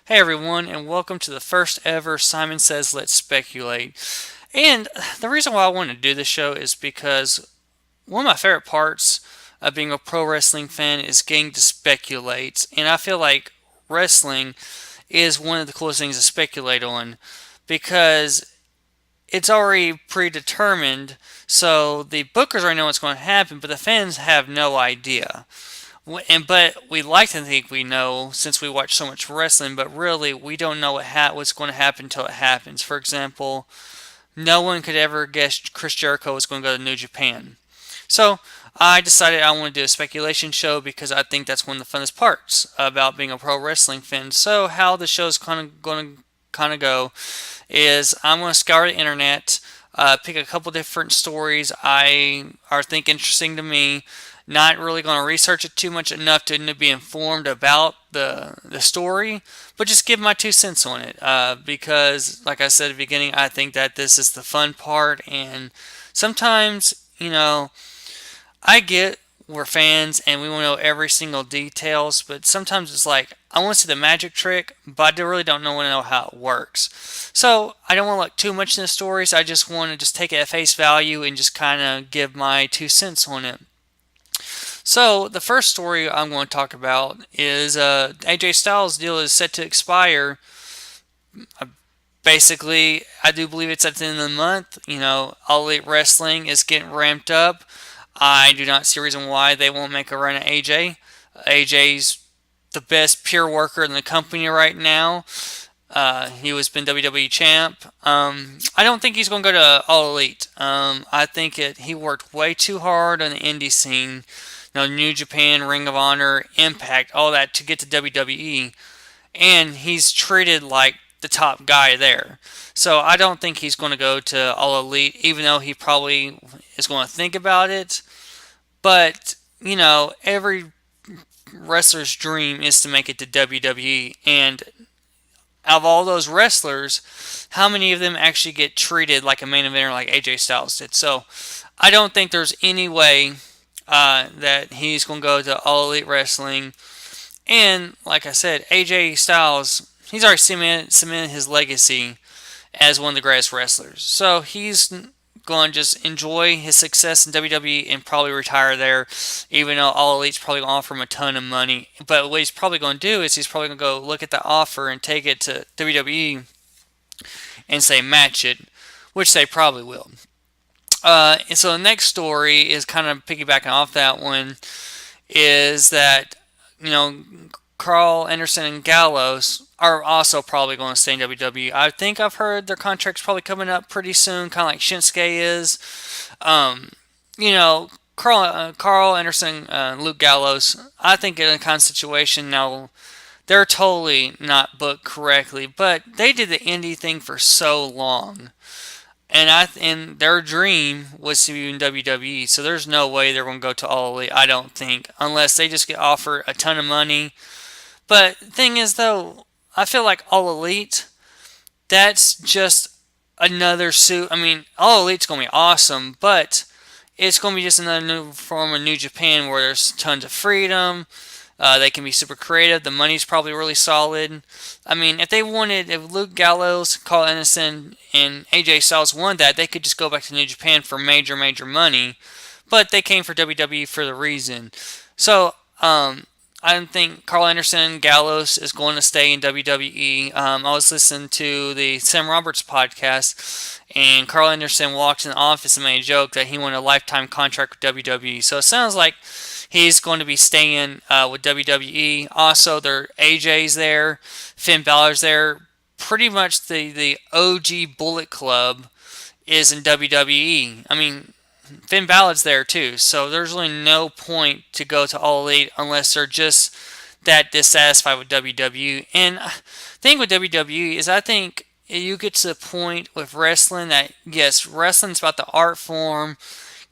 Hey everyone, and welcome to the first ever Simon Says Let's Speculate. And the reason why I want to do this show is because one of my favorite parts of being a pro wrestling fan is getting to speculate. And I feel like wrestling is one of the coolest things to speculate on because it's already predetermined. So the bookers already know what's going to happen, but the fans have no idea. But we like to think we know since we watch so much wrestling, but really we don't know what's going to happen until it happens. For example, no one could ever guess Chris Jericho was going to go to New Japan. So I decided I want to do a speculation show because I think that's one of the funnest parts about being a pro wrestling fan. So how the show's going to go is I'm going to scour the internet, pick a couple different stories I think interesting to me. Not really going to research it too much enough to be informed about the story, but just give my 2 cents on it. Because, like I said at the beginning, I think that this is the fun part, and sometimes, I get we're fans and we want to know every single details, but sometimes it's like I want to see the magic trick, but I really don't know how it works. So I don't want to look too much in the stories. I just want to just take it at face value and just kind of give my 2 cents on it. So the first story I'm going to talk about is AJ Styles' deal is set to expire. Uh, Basically, I do believe it's at the end of the month. All Elite Wrestling is getting ramped up. I do not see a reason why they won't make a run at AJ. AJ's the best pure worker in the company right now. He was been WWE champ. I don't think he's going to go to All Elite. I think he worked way too hard on the indie scene. New Japan, Ring of Honor, Impact, all that to get to WWE, and he's treated like the top guy there. So I don't think he's going to go to All Elite, even though he probably is going to think about it. But every wrestler's dream is to make it to WWE, and out of all those wrestlers, how many of them actually get treated like a main eventer like AJ Styles did? So I don't think there's any way that he's going to go to All Elite Wrestling. And like I said, AJ Styles, he's already cemented his legacy as one of the greatest wrestlers. So he's going to just enjoy his success in WWE and probably retire there, even though All Elite's probably going to offer him a ton of money. But what he's probably going to do is he's probably going to go look at the offer and take it to WWE and say match it, which they probably will. And so the next story is kind of piggybacking off that one, is that Carl Anderson and Gallows are also probably going to stay in WWE. I think I've heard their contract's probably coming up pretty soon, kind of like Shinsuke is. Um, Carl Anderson, Luke Gallows. I think in a kind of situation now, they're totally not booked correctly, but they did the indie thing for so long. And their dream was to be in WWE, so there's no way they're going to go to All Elite. I don't think, unless they just get offered a ton of money. But the thing is, though, I feel like All Elite, that's just another suit. I mean, All Elite's going to be awesome, but it's going to be just another new form of New Japan where there's tons of freedom. They can be super creative. The money's probably really solid. I mean, if Luke Gallows, Carl Anderson, and AJ Styles wanted that, they could just go back to New Japan for major, major money. But they came for WWE for the reason. So, I don't think Carl Anderson Gallows is going to stay in WWE. I was listening to the Sam Roberts podcast, and Carl Anderson walked in the office and made a joke that he wanted a lifetime contract with WWE. So it sounds like he's going to be staying with WWE. Also, their AJ's there, Finn Balor's there. Pretty much the OG Bullet Club is in WWE. I mean, Finn Balor's there too, so there's really no point to go to All Elite unless they're just that dissatisfied with WWE. And the thing with WWE is I think you get to the point with wrestling that, yes, wrestling's about the art form,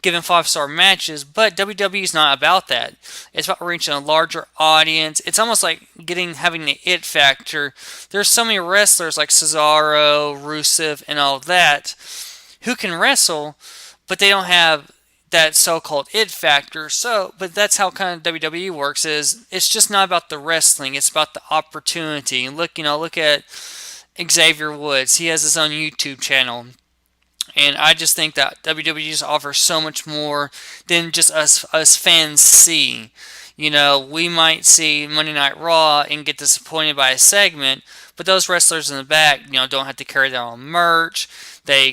giving 5-star matches, but WWE is not about that. It's about reaching a larger audience. It's almost like having the it factor. There's so many wrestlers like Cesaro, Rusev, and all that who can wrestle, but they don't have that so-called it factor. So, but that's how kind of WWE works. Is it's just not about the wrestling; it's about the opportunity. And look at Xavier Woods. He has his own YouTube channel. And I just think that WWE just offers so much more than just us fans see. We might see Monday Night Raw and get disappointed by a segment, but those wrestlers in the back, don't have to carry their own merch. They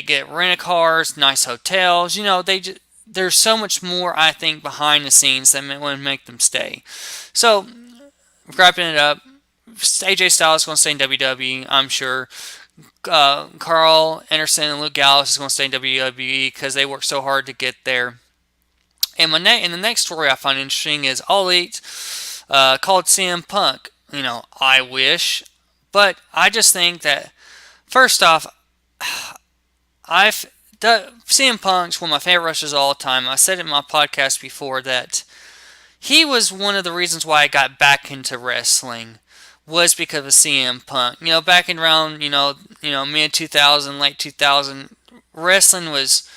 get rent-a-cars, nice hotels. There's so much more, I think, behind the scenes that would make them stay. So, wrapping it up, AJ Styles is going to stay in WWE, I'm sure. Carl Anderson and Luke Gallows is going to stay in WWE because they worked so hard to get there. And the next story I find interesting is All Elite called CM Punk. I wish, but I just think that first off, CM Punk's one of my favorite wrestlers of all time. I said it in my podcast before that he was one of the reasons why I got back into wrestling. Was because of CM Punk. Back in around, mid 2000, late 2000, wrestling was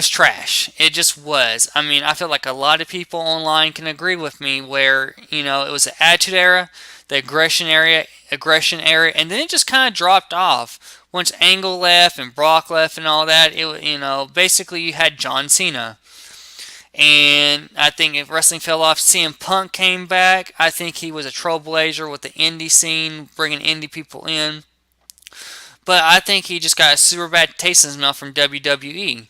trash. It just was. I mean, I feel like a lot of people online can agree with me where, it was the Attitude Era, the aggression era, and then it just kind of dropped off. Once Angle left and Brock left and all that, basically you had John Cena. And I think if wrestling fell off, CM Punk came back. I think he was a trailblazer with the indie scene, bringing indie people in. But I think he just got a super bad taste in his mouth from WWE.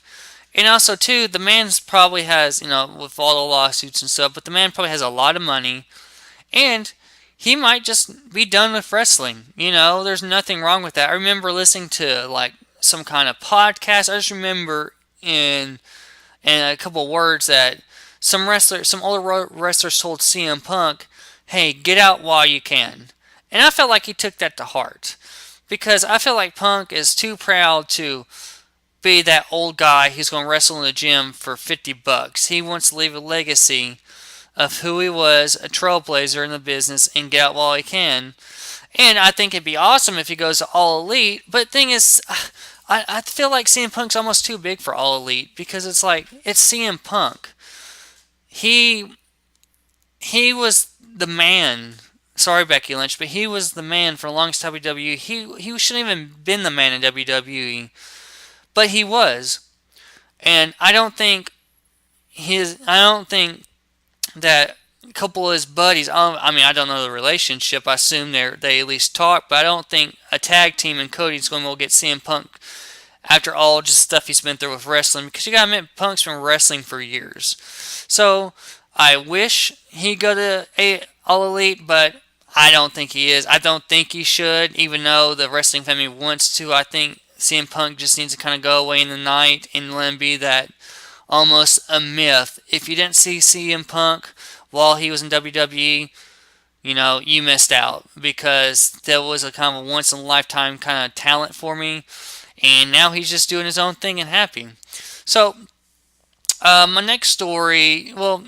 And also, too, the man probably has, with all the lawsuits and stuff, but the man probably has a lot of money. And he might just be done with wrestling. There's nothing wrong with that. I remember listening to, some kind of podcast. I just remember in a couple of words that some older wrestlers told CM Punk, hey, get out while you can. And I felt like he took that to heart. Because I feel like Punk is too proud to be that old guy who's going to wrestle in the gym for $50. He wants to leave a legacy of who he was, a trailblazer in the business, and get out while he can. And I think it'd be awesome if he goes to All Elite. But the thing is, I feel like CM Punk's almost too big for All Elite because it's CM Punk. He was the man. Sorry, Becky Lynch, but he was the man for the longest WWE. He shouldn't even been the man in WWE, but he was. And I don't think that a couple of his buddies. I don't know the relationship. I assume they at least talk, but I don't think a tag team and Cody's going to get CM Punk after all just stuff he's been through with wrestling. Because you gotta admit, Punk's been wrestling for years. So I wish he'd go to All Elite, but I don't think he is. I don't think he should, even though the wrestling family wants to. I think CM Punk just needs to kind of go away in the night and let him be that almost a myth. If you didn't see CM Punk while he was in WWE, you missed out because there was a kind of a once-in-a-lifetime kind of talent for me, and now he's just doing his own thing and happy. So, my next story, well,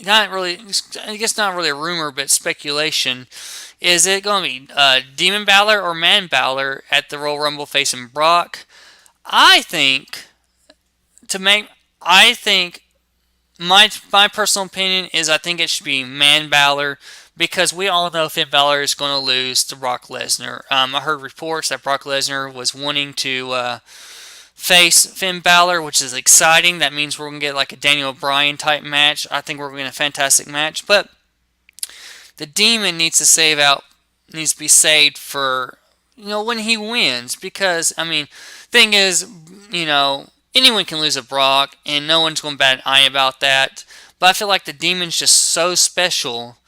not really, I guess not really a rumor, but speculation. Is it going to be Demon Balor or Man Balor at the Royal Rumble facing Brock? I think my personal opinion is I think it should be Man Balor because we all know Finn Balor is going to lose to Brock Lesnar. I heard reports that Brock Lesnar was wanting to face Finn Balor, which is exciting. That means we're going to get like a Daniel Bryan type match. I think we're going to get a fantastic match, but the Demon needs to be saved for when he wins because thing is anyone can lose a Brock, and no one's going to bat an eye about that. But I feel like the Demon's just so special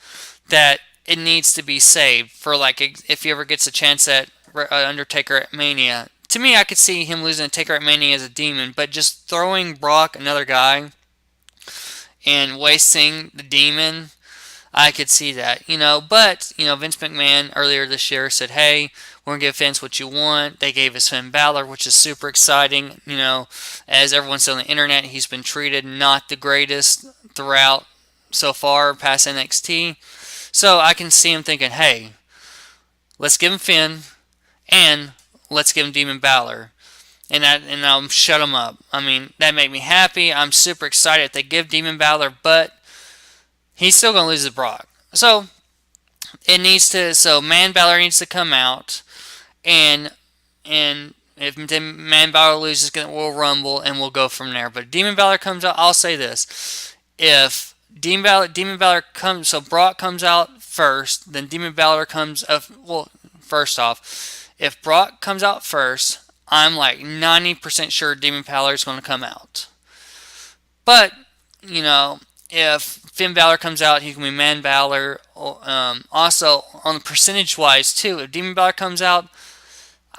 that it needs to be saved for if he ever gets a chance at Undertaker at Mania. To me, I could see him losing a Taker at Mania as a Demon, but just throwing Brock, another guy, and wasting the Demon, I could see that. But Vince McMahon earlier this year said, hey, we're going to give fans what you want. They gave us Finn Balor, which is super exciting. As everyone said on the internet, he's been treated not the greatest throughout so far past NXT. So I can see him thinking, hey, let's give him Finn and let's give him Demon Balor. and I'll shut them up. I mean, that made me happy. I'm super excited if they give Demon Balor, but he's still gonna lose to Brock. So it needs to. So Man Balor needs to come out, and if Man Balor loses, we'll Rumble and we'll go from there. But Demon Balor comes out. I'll say this: if Demon Balor comes, so Brock comes out first, then Demon Balor comes. Well, first off, if Brock comes out first, I'm like 90% sure Demon Balor is going to come out. But you know, if Finn Balor comes out, he can be Man Balor. Also, on the percentage wise too, if Demon Balor comes out,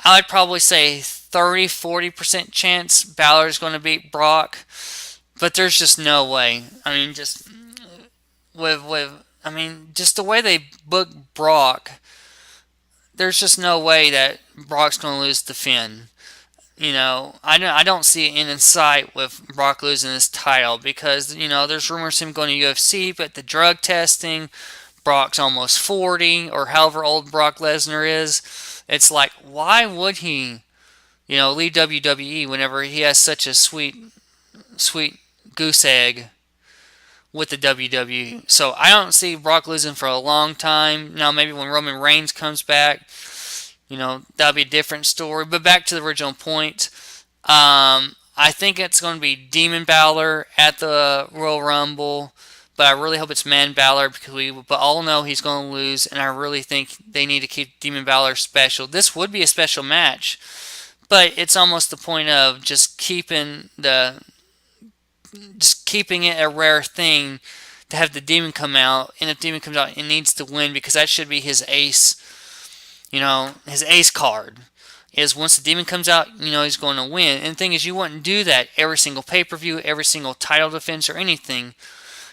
I would probably say 30-40% chance Balor is going to beat Brock. But there's just no way. I mean, just just the way they book Brock, there's just no way that Brock's going to lose to Finn. I don't see an end in sight with Brock losing this title because, there's rumors of him going to UFC, but the drug testing, Brock's almost 40 or however old Brock Lesnar is. It's like, why would he, leave WWE whenever he has such a sweet goose egg with the WWE? So I don't see Brock losing for a long time. Now maybe when Roman Reigns comes back, that'll be a different story. But back to the original point, I think it's going to be Demon Balor at the Royal Rumble, but I really hope it's Man Balor because we all know he's going to lose, and I really think they need to keep Demon Balor special. This would be a special match, but it's almost the point of just keeping it a rare thing to have the Demon come out, and if Demon comes out, it needs to win because that should be his ace. His ace card is once the Demon comes out, he's going to win. And the thing is, you wouldn't do that every single pay-per-view, every single title defense or anything.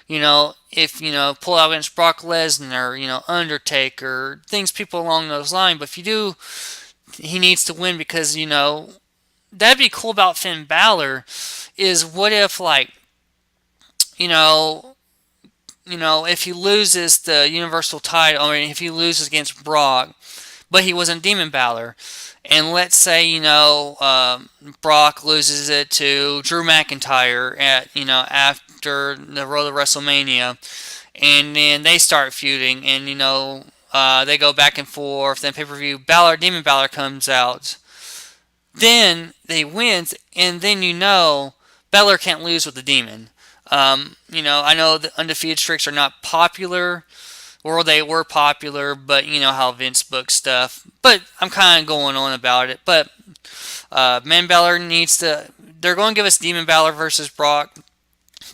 If, pull out against Brock Lesnar, Undertaker, things people along those lines. But if you do, he needs to win because, that'd be cool about Finn Balor is what if, if he loses the Universal title, or if he loses against Brock, but he wasn't Demon Balor. And let's say, Brock loses it to Drew McIntyre after the road to WrestleMania. And then they start feuding and, they go back and forth. Then pay-per-view, Demon Balor comes out. Then they win, and then Balor can't lose with the Demon. I know the undefeated streaks are not popular, or they were popular, but how Vince books stuff. But I'm kind of going on about it. But Man Balor needs to. They're going to give us Demon Balor versus Brock,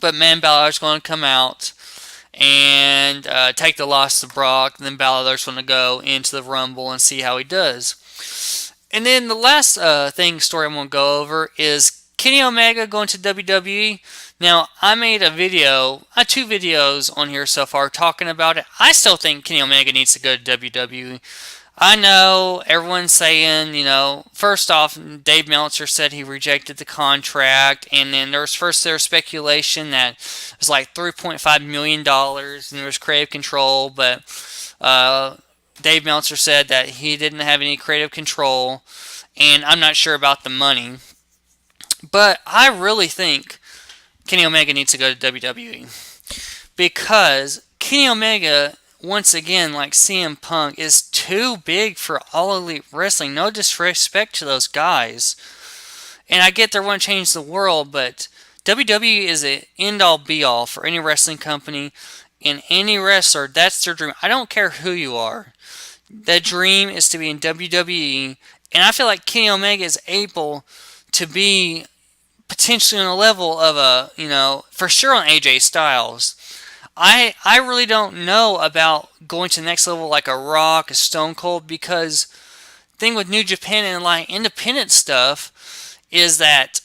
but Man Balor is going to come out and take the loss to Brock. And then Balor's going to go into the Rumble and see how he does. And then the last story I'm going to go over is Kenny Omega going to WWE. Now, I made a video, 2 videos on here so far talking about it. I still think Kenny Omega needs to go to WWE. I know everyone's saying, first off, Dave Meltzer said he rejected the contract, and then there was speculation that it was like $3.5 million, and there was creative control, but Dave Meltzer said that he didn't have any creative control, and I'm not sure about the money. But I really think Kenny Omega needs to go to WWE because Kenny Omega, once again, like CM Punk, is too big for All Elite Wrestling. No disrespect to those guys. And I get they want to change the world, but WWE is an end-all be-all for any wrestling company and any wrestler. That's their dream. I don't care who you are. That dream is to be in WWE, and I feel like Kenny Omega is able to be potentially on a level of for sure on AJ Styles. I really don't know about going to the next level like a Rock, a Stone Cold, because the thing with New Japan and like independent stuff is that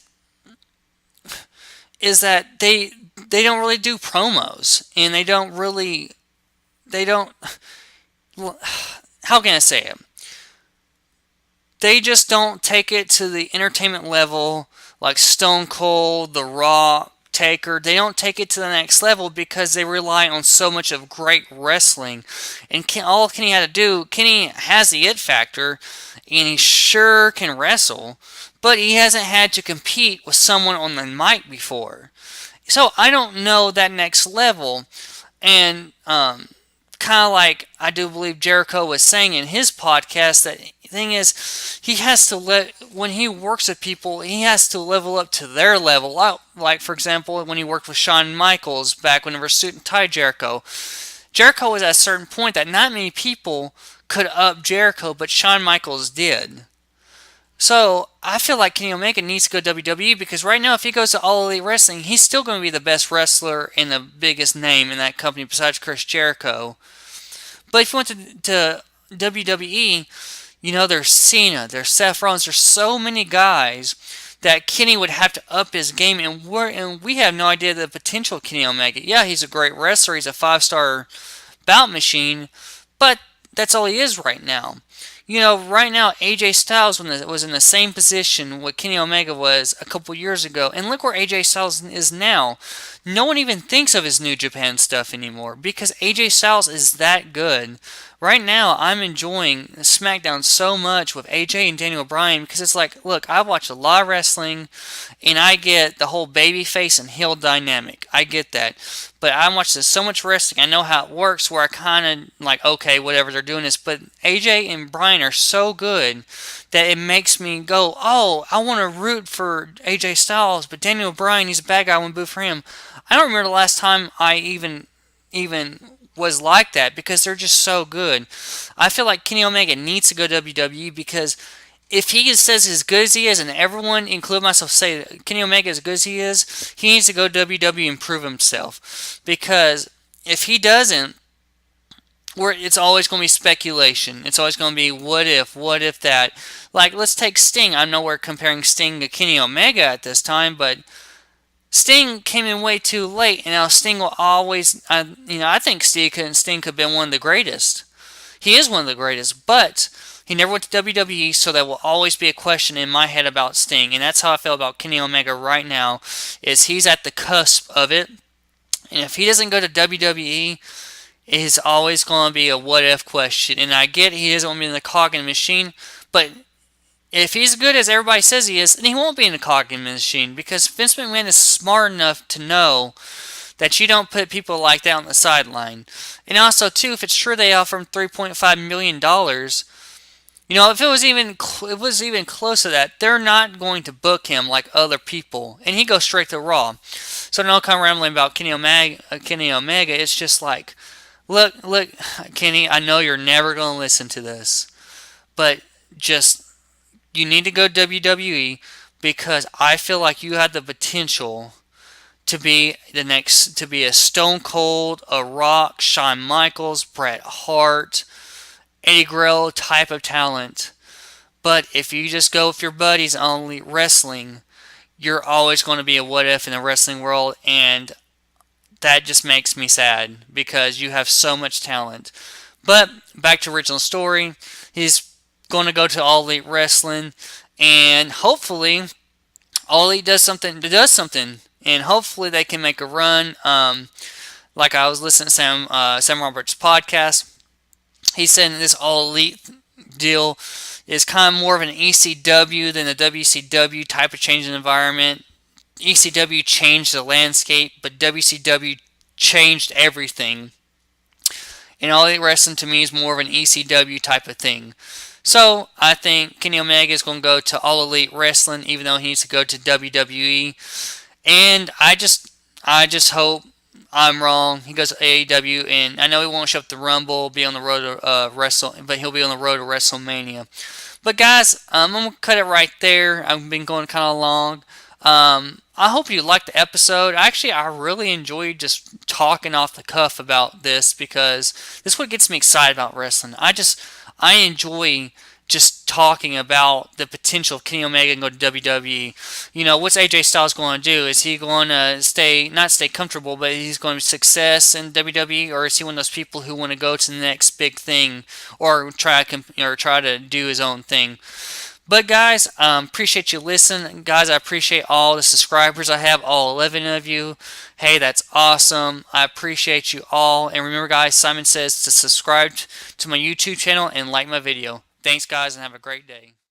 they don't really do promos, and they don't how can I say it? They just don't take it to the entertainment level like Stone Cold, The Rock, Taker. They don't take it to the next level because they rely on so much of great wrestling. And all Kenny has the it factor, and he sure can wrestle, but he hasn't had to compete with someone on the mic before. So I don't know that next level. And kind of like I do believe Jericho was saying in his podcast, that thing is, he has to when he works with people, he has to level up to their level. Like for example, when he worked with Shawn Michaels back whenever Suit and Tie Jericho. Jericho was at a certain point that not many people could up Jericho, but Shawn Michaels did. So I feel like Kenny Omega needs to go WWE, because right now if he goes to All Elite Wrestling, he's still going to be the best wrestler and the biggest name in that company besides Chris Jericho. But if you went to WWE, there's Cena, there's Seth Rollins, there's so many guys that Kenny would have to up his game, and we have no idea the potential of Kenny Omega. Yeah, he's a great wrestler, he's a 5-star bout machine, but that's all he is right now. Right now, AJ Styles was in the same position what Kenny Omega was a couple years ago, and look where AJ Styles is now. No one even thinks of his New Japan stuff anymore because AJ Styles is that good. Right now, I'm enjoying SmackDown so much with AJ and Daniel Bryan, because it's like, look, I watch a lot of wrestling, and I get the whole babyface and heel dynamic. I get that. But I watch so much wrestling, I know how it works, where I kind of like, okay, whatever, they're doing this. But AJ and Bryan are so good that it makes me go, oh, I want to root for AJ Styles, but Daniel Bryan, he's a bad guy, I want to boo for him. I don't remember the last time I even was like that, because they're just so good. I feel like Kenny Omega needs to go WWE, because if he says as good as he is, and everyone, including myself, say Kenny Omega as good as he is, he needs to go WWE and prove himself. Because if he doesn't, it's always going to be speculation. It's always going to be what if that. Like, let's take Sting. I know we're comparing Sting to Kenny Omega at this time, but Sting came in way too late, and now Sting will always, I think Sting could have been one of the greatest. He is one of the greatest, but he never went to WWE, so there will always be a question in my head about Sting, and that's how I feel about Kenny Omega right now, is he's at the cusp of it, and if he doesn't go to WWE, it's always going to be a what-if question, and I get he doesn't want to be in the cog in the machine, but if he's good as everybody says he is, then he won't be in the cog in the machine, because Vince McMahon is smart enough to know that you don't put people like that on the sideline. And also, too, if it's true they offer him $3.5 million, if it was even close to that, they're not going to book him like other people, and he goes straight to Raw. So don't come rambling about Kenny Omega. It's just like, look, Kenny, I know you're never going to listen to this, but you need to go WWE, because I feel like you have the potential to be a Stone Cold, a Rock, Shawn Michaels, Bret Hart, Eddie Guerrero type of talent. But if you just go with your buddies only wrestling, you're always going to be a what if in the wrestling world, and that just makes me sad, because you have so much talent. But back to original story, he's going to go to All Elite Wrestling, and hopefully All Elite does something, and hopefully they can make a run. Like I was listening to Sam Roberts' podcast, he said this All Elite deal is kind of more of an ECW than a WCW type of change in environment. ECW changed the landscape, but WCW changed everything. And All Elite Wrestling to me is more of an ECW type of thing. So I think Kenny Omega is going to go to All Elite Wrestling, even though he needs to go to WWE. And I just hope I'm wrong. He goes to AEW, and I know he won't show up the Rumble, be on the road to but he'll be on the road to WrestleMania. But guys, I'm gonna cut it right there. I've been going kind of long. I hope you liked the episode. Actually, I really enjoyed just talking off the cuff about this, because this is what gets me excited about wrestling. I enjoy just talking about the potential of Kenny Omega and go to WWE. What's AJ Styles going to do? Is he going to not stay comfortable, but he's going to success in WWE, or is he one of those people who want to go to the next big thing, or try to do his own thing? But guys, appreciate you listening. Guys, I appreciate all the subscribers I have, all 11 of you. Hey, that's awesome. I appreciate you all. And remember, guys, Simon says to subscribe to my YouTube channel and like my video. Thanks, guys, and have a great day.